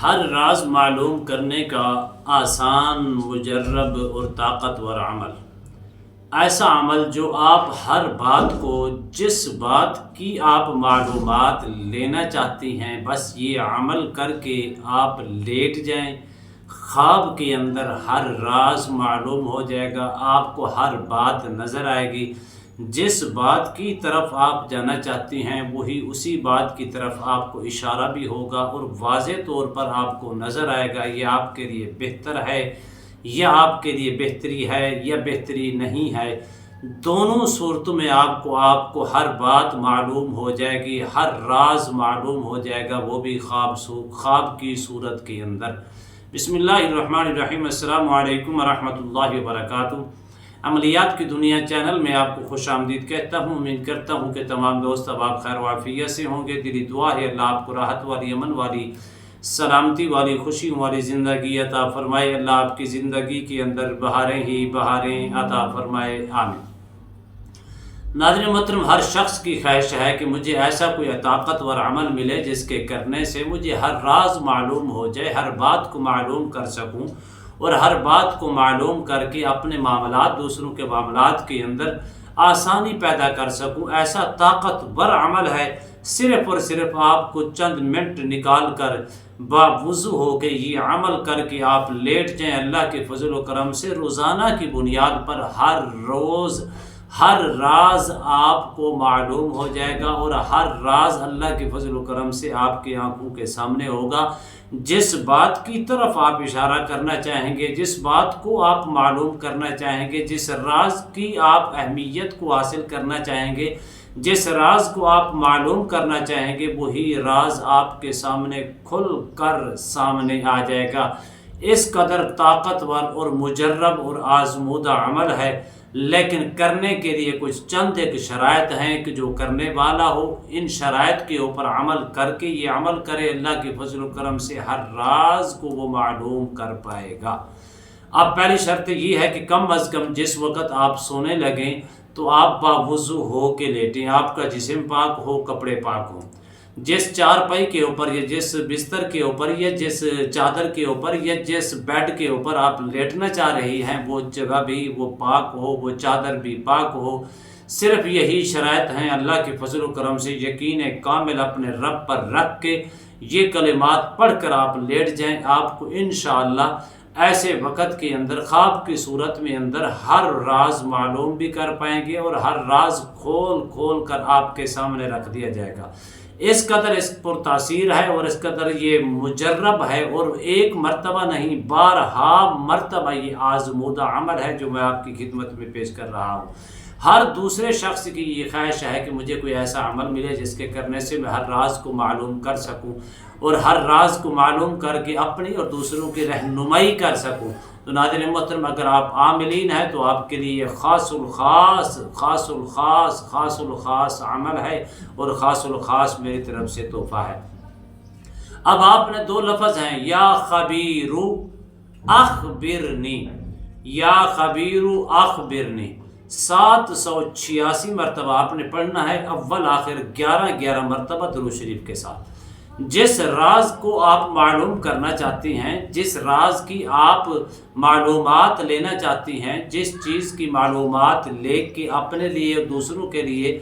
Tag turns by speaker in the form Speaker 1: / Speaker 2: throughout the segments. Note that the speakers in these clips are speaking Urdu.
Speaker 1: ہر راز معلوم کرنے کا آسان، مجرب اور طاقتور عمل، ایسا عمل جو آپ ہر بات کو، جس بات کی آپ معلومات لینا چاہتی ہیں، بس یہ عمل کر کے آپ لیٹ جائیں، خواب کے اندر ہر راز معلوم ہو جائے گا، آپ کو ہر بات نظر آئے گی، جس بات کی طرف آپ جانا چاہتی ہیں وہی اسی بات کی طرف آپ کو اشارہ بھی ہوگا اور واضح طور پر آپ کو نظر آئے گا یہ آپ کے لیے بہتر ہے یا آپ کے لیے بہتری ہے یا بہتری نہیں ہے۔ دونوں صورتوں میں آپ کو ہر بات معلوم ہو جائے گی، ہر راز معلوم ہو جائے گا، وہ بھی خواب کی صورت کے اندر۔ بسم اللہ الرحمن الرحیم۔ السلام علیکم ورحمۃ اللہ وبرکاتہ۔ عملیات کی دنیا چینل میں آپ کو خوش آمدید کہتا ہوں۔ امید کرتا ہوں کہ تمام دوست اب آپ خیر و عافیت سے ہوں گے۔ دلی دعا ہے اللہ آپ کو راحت والی، امن والی، سلامتی والی، خوشیوں والی زندگی عطا فرمائے۔ اللہ آپ کی زندگی کے اندر بہاریں ہی بہاریں عطا فرمائے، آمین۔ ناظرین محترم، ہر شخص کی خواہش ہے کہ مجھے ایسا کوئی طاقتور عمل ملے جس کے کرنے سے مجھے ہر راز معلوم ہو جائے، ہر بات کو معلوم کر سکوں اور ہر بات کو معلوم کر کے اپنے معاملات، دوسروں کے معاملات کے اندر آسانی پیدا کر سکوں۔ ایسا طاقتور عمل ہے، صرف اور صرف آپ کو چند منٹ نکال کر باوضو ہو کے یہ عمل کر کے آپ لیٹ جائیں۔ اللہ کے فضل و کرم سے روزانہ کی بنیاد پر ہر روز ہر راز آپ کو معلوم ہو جائے گا اور ہر راز اللہ کے فضل و کرم سے آپ کی آنکھوں کے سامنے ہوگا۔ جس بات کی طرف آپ اشارہ کرنا چاہیں گے، جس بات کو آپ معلوم کرنا چاہیں گے، جس راز کی آپ اہمیت کو حاصل کرنا چاہیں گے، جس راز کو آپ معلوم کرنا چاہیں گے، وہی راز آپ کے سامنے کھل کر سامنے آ جائے گا۔ اس قدر طاقتور اور مجرب اور آزمودہ عمل ہے، لیکن کرنے کے لیے کچھ چند ایک شرائط ہیں کہ جو کرنے والا ہو ان شرائط کے اوپر عمل کر کے یہ عمل کرے، اللہ کے فضل و کرم سے ہر راز کو وہ معلوم کر پائے گا۔ اب پہلی شرط یہ ہے کہ کم از کم جس وقت آپ سونے لگیں تو آپ باوضو ہو کے لیٹیں، آپ کا جسم پاک ہو، کپڑے پاک ہوں۔ جس چارپائی کے اوپر یا جس بستر کے اوپر یا جس چادر کے اوپر یا جس بیڈ کے اوپر آپ لیٹنا چاہ رہی ہیں وہ جگہ بھی وہ پاک ہو، وہ چادر بھی پاک ہو۔ صرف یہی شرائط ہیں۔ اللہ کے فضل و کرم سے یقین کامل اپنے رب پر رکھ کے یہ کلمات پڑھ کر آپ لیٹ جائیں، آپ کو انشاءاللہ ایسے وقت کے اندر خواب کی صورت میں اندر ہر راز معلوم بھی کر پائیں گے اور ہر راز کھول کھول کر آپ کے سامنے رکھ دیا جائے گا۔ اس قدر اس پر تاثیر ہے اور اس قدر یہ مجرب ہے اور ایک مرتبہ نہیں بارہا مرتبہ یہ آزمودہ عمل ہے جو میں آپ کی خدمت میں پیش کر رہا ہوں۔ ہر دوسرے شخص کی یہ خواہش ہے کہ مجھے کوئی ایسا عمل ملے جس کے کرنے سے میں ہر راز کو معلوم کر سکوں اور ہر راز کو معلوم کر کے اپنی اور دوسروں کی رہنمائی کر سکوں۔ تو ناظرین محترم، اگر آپ عاملین ہیں تو آپ کے لیے خاص الخاص عمل ہے اور خاص الخاص میری طرف سے تحفہ ہے۔ اب آپ نے دو لفظ ہیں، یا خبیرو اخبرنی، یا خبیرو اخبرنی، 786 مرتبہ آپ نے پڑھنا ہے، اول آخر 11 مرتبہ درود شریف کے ساتھ۔ جس راز کو آپ معلوم کرنا چاہتی ہیں، جس راز کی آپ معلومات لینا چاہتی ہیں، جس چیز کی معلومات لے کے اپنے لیے دوسروں کے لیے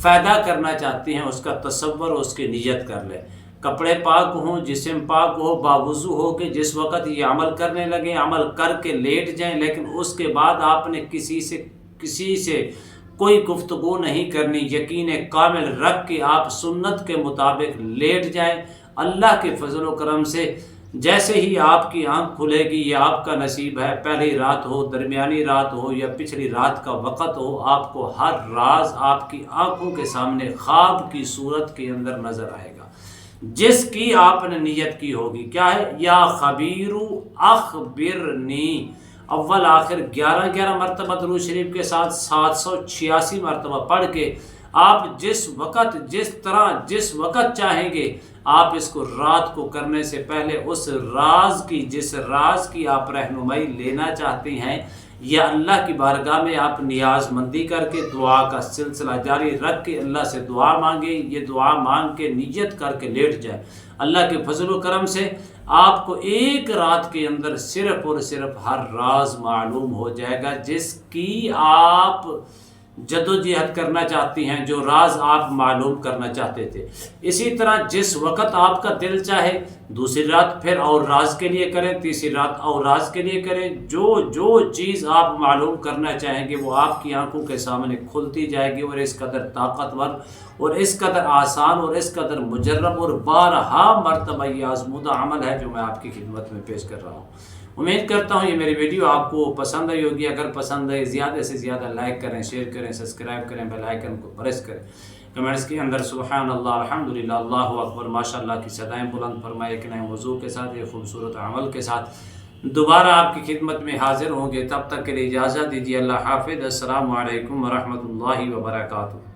Speaker 1: فائدہ کرنا چاہتی ہیں، اس کا تصور اور اس کی نیت کر لیں۔ کپڑے پاک ہوں، جسم پاک ہو، باوضو ہو کہ جس وقت یہ عمل کرنے لگے عمل کر کے لیٹ جائیں، لیکن اس کے بعد آپ نے کسی سے کوئی گفتگو نہیں کرنی، یقین کامل رکھ کے آپ سنت کے مطابق لیٹ جائیں۔ اللہ کے فضل و کرم سے جیسے ہی آپ کی آنکھ کھلے گی، یہ آپ کا نصیب ہے، پہلی رات ہو، درمیانی رات ہو یا پچھلی رات کا وقت ہو، آپ کو ہر راز آپ کی آنکھوں کے سامنے خواب کی صورت کے اندر نظر آئے گا، جس کی آپ نے نیت کی ہوگی۔ کیا ہے؟ یا خبیرو اخبرنی، اول آخر 11 مرتبہ درود شریف کے ساتھ 786 مرتبہ پڑھ کے آپ جس وقت جس طرح جس وقت چاہیں گے آپ اس کو رات کو کرنے سے پہلے اس راز کی جس راز کی آپ رہنمائی لینا چاہتی ہیں یا اللہ کی بارگاہ میں آپ نیاز مندی کر کے دعا کا سلسلہ جاری رکھ کے اللہ سے دعا مانگے، یہ دعا مانگ کے نیت کر کے لیٹ جائے۔ اللہ کے فضل و کرم سے آپ کو ایک رات کے اندر صرف اور صرف ہر راز معلوم ہو جائے گا جس کی آپ جدوجہد کرنا چاہتی ہیں، جو راز آپ معلوم کرنا چاہتے تھے۔ اسی طرح جس وقت آپ کا دل چاہے دوسری رات پھر اور راز کے لیے کریں، تیسری رات اور راز کے لیے کریں، جو چیز آپ معلوم کرنا چاہیں گے وہ آپ کی آنکھوں کے سامنے کھلتی جائے گی، اور اس قدر طاقتور اور اس قدر آسان اور اس قدر مجرب اور بارہا مرتبہ یہ آزمودہ عمل ہے جو میں آپ کی خدمت میں پیش کر رہا ہوں۔ امید کرتا ہوں یہ میری ویڈیو آپ کو پسند آئی ہوگی۔ اگر پسند آئی زیادہ سے زیادہ لائک کریں، شیئر کریں، سبسکرائب کریں، بیل آئیکن کو پریس کریں، کمنٹس کے اندر سبحان اللہ، الحمدللہ، اللہ اکبر، ماشاءاللہ کی صدائیں بلند فرمائے۔ ایک نئے موضوع کے ساتھ، ایک خوبصورت عمل کے ساتھ دوبارہ آپ کی خدمت میں حاضر ہوں گے۔ تب تک کے لیے اجازت دیجیے، اللہ حافظ، السلام علیکم ورحمۃ اللہ وبرکاتہ۔